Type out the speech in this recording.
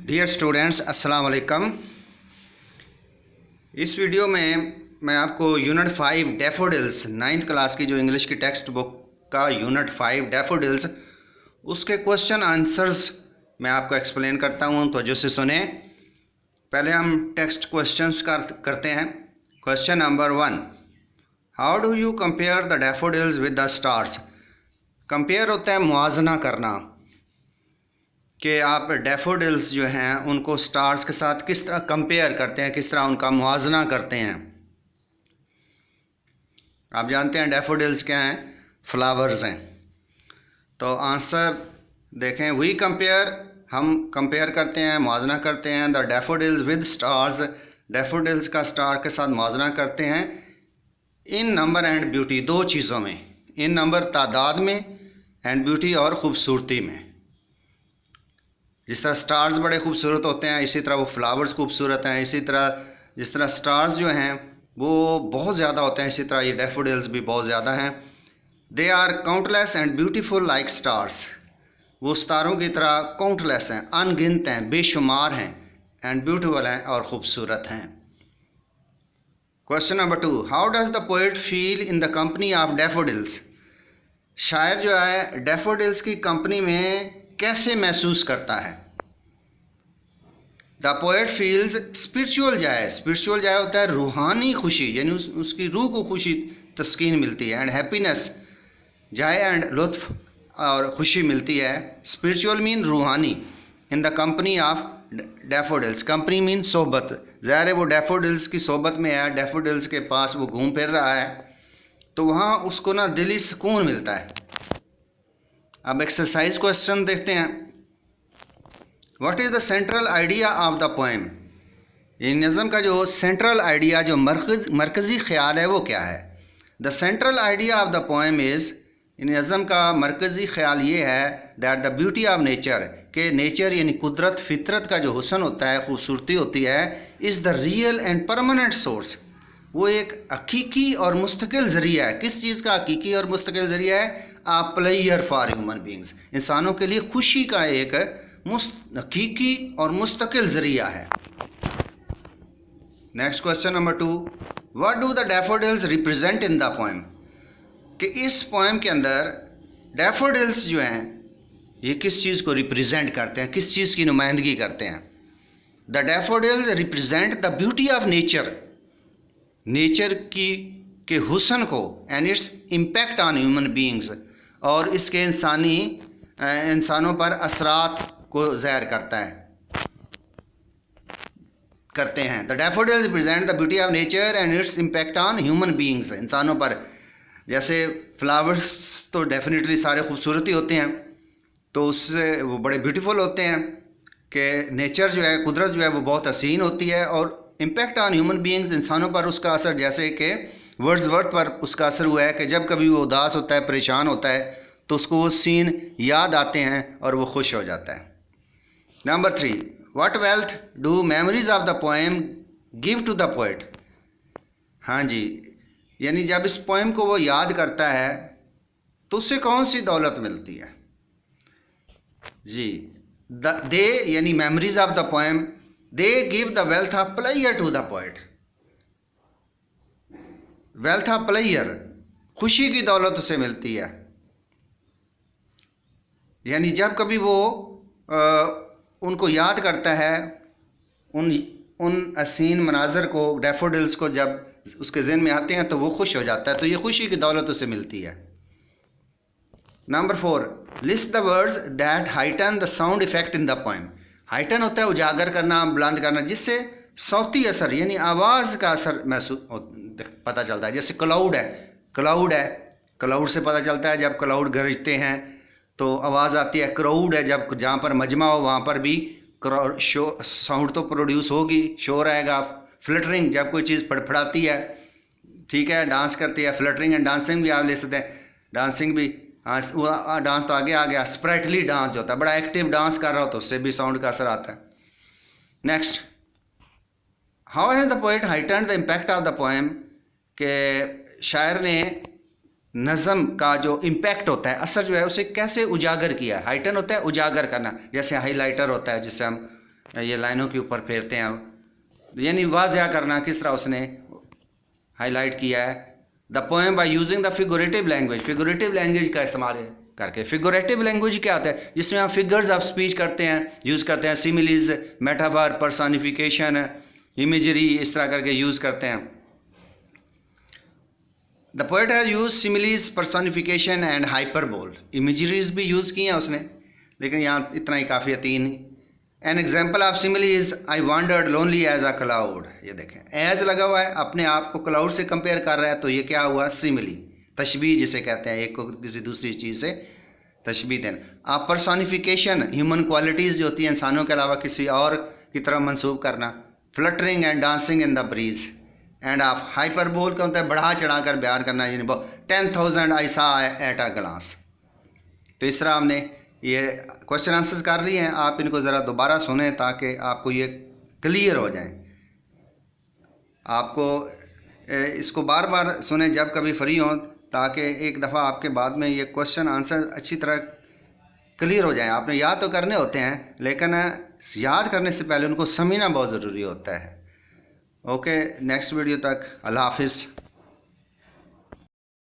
Dear students, अस्सलाम वालेकुम। इस वीडियो में मैं आपको यूनिट 5 डैफोडिल्स 9th क्लास की जो इंग्लिश की टेक्स्ट बुक का यूनिट 5 डैफोडिल्स उसके क्वेश्चन आंसर्स मैं आपको एक्सप्लेन करता हूँ, तो जो से सुने। पहले हम टेक्स्ट क्वेश्चंस करते हैं। Question number 1, how do you compare the daffodils with the stars. Compare होता है मुआजना करना, कि आप डैफोडिल्स जो हैं उनको स्टार्स के साथ किस तरह कंपेयर करते हैं, किस तरह उनका मुआजना करते हैं। आप जानते हैं डैफोडिल्स क्या हैं, फ्लावर्स हैं। तो आंसर देखें, वी कंपेयर, हम कंपेयर करते हैं, मुआजना करते हैं the daffodils with stars, daffodils का स्टार के साथ मुआजना करते हैं इन नंबर एंड ब्यूटी, दो चीज़ों में, इन नंबर तादाद में, एंड ब्यूटी और ख़ूबसूरती में। जिस तरह स्टार्स बड़े खूबसूरत होते हैं, इसी तरह वो फ्लावर्स खूबसूरत हैं। इसी तरह जिस तरह स्टार्स जो हैं वो बहुत ज़्यादा होते हैं, इसी तरह ये डैफोडिल्स भी बहुत ज़्यादा हैं। They are countless and beautiful like stars, वो सितारों की तरह काउंटलेस हैं, अनगिनत हैं, बेशुमार हैं, एंड ब्यूटीफुल हैं और ख़ूबसूरत हैं। Question number 2, how does the poet feel in the company of daffodils. शायर जो है डैफोडिल्स की कंपनी में कैसे महसूस करता है। द पोएट फील्स स्पिरिचुअल जाय, स्पिरिचुअल जाय होता है रूहानी खुशी, यानी उसकी रूह को खुशी तस्कीन मिलती है, एंड हैप्पीनेस, जाय एंड लुत्फ और खुशी मिलती है। स्पिरिचुअल मीन रूहानी, in the company of daffodils, company mean सोहबत, ज़ाहिर है वो डैफोडिल्स की सोहबत में है, डैफोडिल्स के पास वो घूम फिर रहा है, तो वहाँ उसको ना दिली सुकून मिलता है। अब एक्सरसाइज क्वेश्चन देखते हैं। What is the central idea of the poem. ये नज़म का जो सेंट्रल आइडिया, जो मरकज़ी ख्याल है वो क्या है। The central idea of the poem is, इन नज़म का मरकज़ी ख्याल ये है that the beauty of nature, के नेचर यानी कुदरत, फितरत का जो हुस्न होता है, खूबसूरती होती है, is the real and permanent source, वो एक हकीकी और मुस्तकिल ज़रिया है। किस चीज़ का हकीकी और मुस्तकिल ज़रिया है। आ प्लेयर फॉर ह्यूमन बींग्स, इंसानों के लिए खुशी का एक हकीकी और मुस्तकिल ज़रिया है। Next question number 2, what do the daffodils represent in the poem. कि इस पोएम के अंदर डैफोडिल्स जो हैं ये किस चीज़ को रिप्रेजेंट करते हैं, किस चीज़ की नुमाइंदगी करते हैं। The daffodils represent the beauty of nature, nature की के हुस्न को, and its impact on human beings, और इसके इंसानों पर असरात को ज़ाहिर करते हैं। The daffodils represent the beauty of nature and its impact on human beings, इंसानों पर। जैसे फ्लावर्स तो डेफिनेटली सारे खूबसूरत ही होते हैं, तो उससे वो बड़े ब्यूटीफुल होते हैं, कि नेचर जो है, कुदरत जो है वो बहुत हसीन होती है, और इम्पैक्ट ऑन ह्यूमन बींग्स, इंसानों पर उसका असर, जैसे कि वर्ड्सवर्थ पर उसका असर हुआ है कि जब कभी वो उदास होता है, परेशान होता है, तो उसको वो सीन याद आते हैं और वो खुश हो जाता है। Number 3, what wealth do memories of the poem give to the poet. हाँ जी, यानी जब इस पोएम को वो याद करता है तो उससे कौन सी दौलत मिलती है जी। दे यानी memories of the poem, they give the wealth of pleasure to the poet. Wealth of pleasure, खुशी की दौलत उसे मिलती है, यानी जब कभी वो उनको याद करता है, उन हसीन मनाजर को, डैफोडिल्स को जब उसके ज़हन में आते हैं तो वो खुश हो जाता है, तो ये खुशी की दौलत उसे मिलती है। Number 4, list the words that heighten the sound effect in the poem. Heighten होता है उजागर करना, बुलंद करना, जिससे सौती असर यानी आवाज़ का असर महसूस पता चलता है। जैसे क्लाउड है, क्लाउड से पता चलता है, जब क्लाउड गरजते हैं तो आवाज़ आती है। क्राउड है, जब जहाँ पर मजमा हो वहाँ पर भी साउंड तो प्रोड्यूस होगी, शोर आएगा। फ्लटरिंग, जब कोई चीज़ फड़फड़ाती है, ठीक है, डांस करती है, फ्लटरिंग एंड डांसिंग भी आप ले सकते हैं। डांसिंग भी, हाँ, वो डांस तो आगे आ गया। स्प्राइटली डांस जो होता है, बड़ा एक्टिव डांस कर रहा हो तो उससे भी साउंड का असर आता है। Next, how has the poet heightened the impact of the poem, के शायर ने नज़म का जो इम्पैक्ट होता है, असर जो है, उसे कैसे उजागर किया। हाइटन होता है उजागर करना, जैसे हाईलाइटर होता है जिससे हम ये लाइनों के ऊपर फेरते हैं अब, यानी वाज़ह करना किस तरह उसने हाईलाइट किया है। The poem by using the figurative language, figurative language का इस्तेमाल करके। फिगरेटिव लैंग्वेज क्या होता है? जिसमें हम फिगर्स ऑफ स्पीच करते हैं, यूज़ करते हैं, सिमिलीज, मेटाफर, पर्सोनिफिकेशन, इमेजरी, इस तरह करके यूज़ करते हैं। The poet has use similes, personification and hyperbole, imageries भी यूज़ की हैं उसने, लेकिन यहाँ इतना ही काफ़ी है, 3 ही। An example of simile is I wandered lonely as a cloud. ये देखें, एज लगा हुआ है, अपने आप को क्लाउड से कंपेयर कर रहा है, तो ये क्या हुआ? सिमिली, तशबीह जिसे कहते हैं, एक को किसी दूसरी चीज़ से तशबीह देना। आप पर्सोनिफिकेशन, ह्यूमन क्वालिटीज़ जो होती हैं इंसानों के अलावा किसी और की तरह मंसूब करना। Fluttering and dancing in the breeze. And आप हाइपरबोल का होता है बढ़ा चढ़ा कर बयान करना, यानी 10,000 आई सा एट अ ग्लास। तो इस तरह हमने ये क्वेश्चन आंसर्स कर लिए हैं, आप इनको ज़रा दोबारा सुनें ताकि आपको ये क्लियर हो जाए। आपको इसको बार बार सुने जब कभी फ्री हों, ताकि एक दफ़ा आपके बाद में ये क्वेश्चन आंसर अच्छी तरह क्लियर हो जाए। आपने याद तो करने होते हैं, लेकिन याद करने से पहले उनको समझना बहुत ज़रूरी होता है। ओके, नेक्स्ट वीडियो तक अल्लाह हाफिज़।